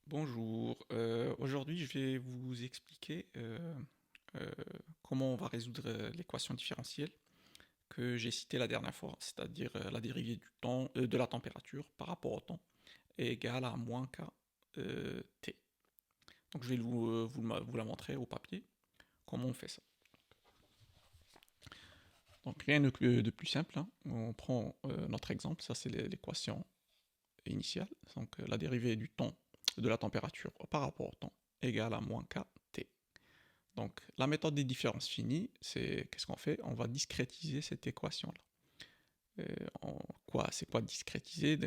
Bonjour, aujourd'hui je vais vous expliquer euh, comment on va résoudre l'équation différentielle que j'ai citée la dernière fois, c'est-à-dire la dérivée du temps, de la température par rapport au temps est égale à moins k t. Donc je vais vous la montrer au papier, comment on fait ça. Donc rien de plus simple, hein. On prend notre exemple, ça c'est l'équation initiale, donc la dérivée du temps de la température par rapport au temps égale à moins k t. Donc, la méthode des différences finies, c'est qu'est-ce qu'on fait? On va discrétiser cette équation-là. C'est quoi discrétiser?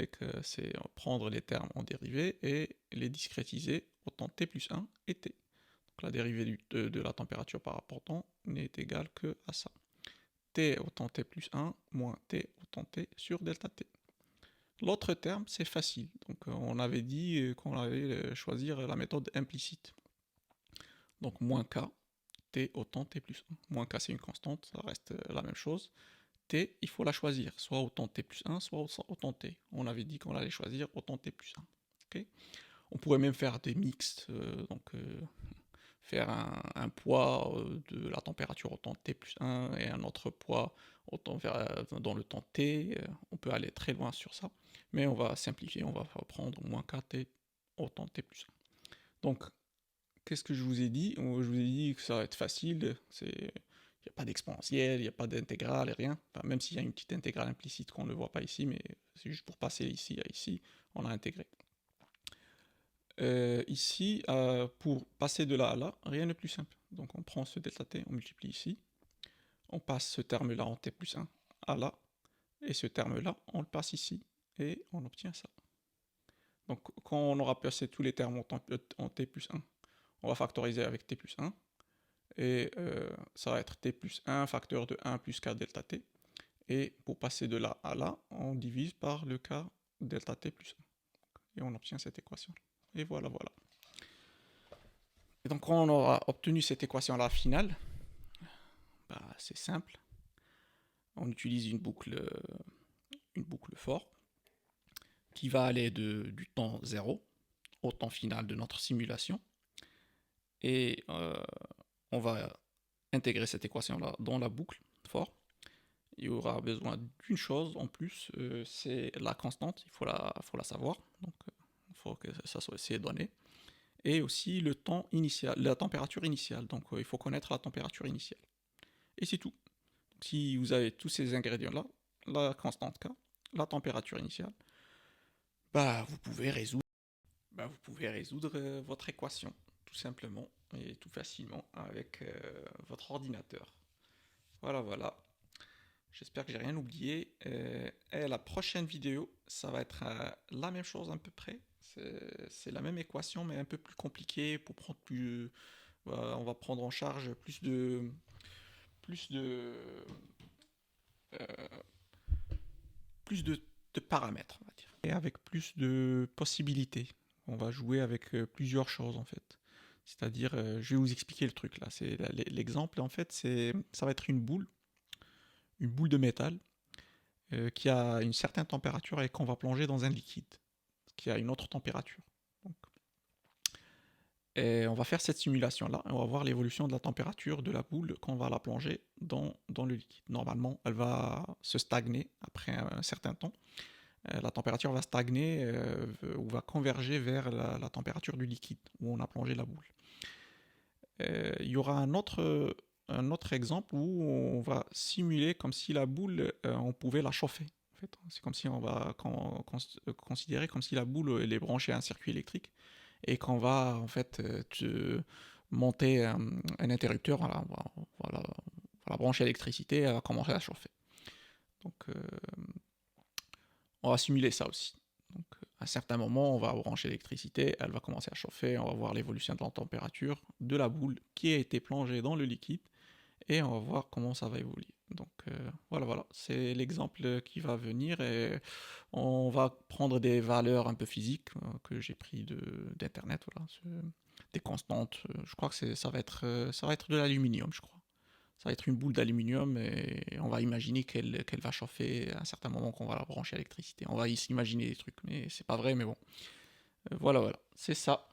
C'est prendre les termes en dérivée et les discrétiser autant t plus 1 et t. Donc, la dérivée de la température par rapport au temps n'est égale que à ça. T autant t plus 1 moins t autant t sur delta t. L'autre terme, c'est facile. Donc, on avait dit qu'on allait choisir la méthode implicite. Donc, moins k t autant t plus 1. Moins k c'est une constante, ça reste la même chose. T, il faut la choisir, soit autant t plus 1, soit autant t. On avait dit qu'on allait choisir autant t plus 1. Okay, on pourrait même faire des mixtes, faire un poids de la température autant t plus 1 et un autre poids dans le temps t. On peut aller très loin sur ça, mais on va simplifier, on va prendre moins kt autant t plus 1. Donc, qu'est-ce que je vous ai dit? Je vous ai dit que ça va être facile, il n'y a pas d'exponentielle, il n'y a pas d'intégrale et rien. Enfin, même s'il y a une petite intégrale implicite qu'on ne voit pas ici, mais c'est juste pour passer ici à ici, on a intégré. Ici, pour passer de là à là, rien de plus simple. Donc on prend ce delta t, on multiplie ici, on passe ce terme-là en t plus 1 à là, et ce terme-là, on le passe ici, et on obtient ça. Donc quand on aura passé tous les termes en t plus 1, on va factoriser avec t plus 1, et ça va être t plus 1 facteur de 1 plus k delta t. Et pour passer de là à là, on divise par le k delta t plus 1. Et on obtient cette équation. Et voilà, voilà. Et donc quand on aura obtenu cette équation-là finale, bah, c'est simple. On utilise une boucle for qui va aller du temps 0 au temps final de notre simulation. Et on va intégrer cette équation-là dans la boucle for. Il y aura besoin d'une chose en plus, c'est la constante, il faut la savoir, donc il faut que ça soit ces données, et aussi le temps initial, la température initiale, donc il faut connaître la température initiale. Et c'est tout. Donc, si vous avez tous ces ingrédients-là, la constante K, la température initiale, vous pouvez résoudre votre équation, tout simplement, et tout facilement, avec votre ordinateur. Voilà, voilà. J'espère que j'ai rien oublié. Et la prochaine vidéo, ça va être la même chose à peu près. C'est la même équation, mais un peu plus compliquée pour prendre plus. On va prendre en charge plus de, euh, plus de paramètres, on va dire, et avec plus de possibilités. On va jouer avec plusieurs choses en fait. C'est-à-dire, je vais vous expliquer le truc là. C'est l'exemple en fait, ça va être une boule de métal qui a une certaine température et qu'on va plonger dans un liquide qui a une autre température. Donc, et on va faire cette simulation-là et on va voir l'évolution de la température de la boule quand on va la plonger dans le liquide. Normalement, elle va se stagner après un certain temps. La température va stagner ou va converger vers la température du liquide où on a plongé la boule. Il y aura un autre exemple où on va simuler comme si la boule, on pouvait la chauffer. En fait, c'est comme si on va considérer comme si la boule elle est branchée à un circuit électrique et qu'on va en fait monter un interrupteur, voilà, la branche électricité, elle va commencer à chauffer. Donc on va simuler ça aussi. Donc à un certain moment, on va brancher l'électricité, elle va commencer à chauffer, on va voir l'évolution de la température de la boule qui a été plongée dans le liquide et on va voir comment ça va évoluer. Donc voilà, voilà, c'est l'exemple qui va venir et on va prendre des valeurs un peu physiques que j'ai pris d'internet, voilà, des constantes. Je crois que ça va être de l'aluminium, je crois. Ça va être une boule d'aluminium et on va imaginer qu'elle va chauffer à un certain moment qu'on va la brancher à l'électricité. On va s'imaginer des trucs, mais c'est pas vrai, mais bon. Voilà, voilà, c'est ça.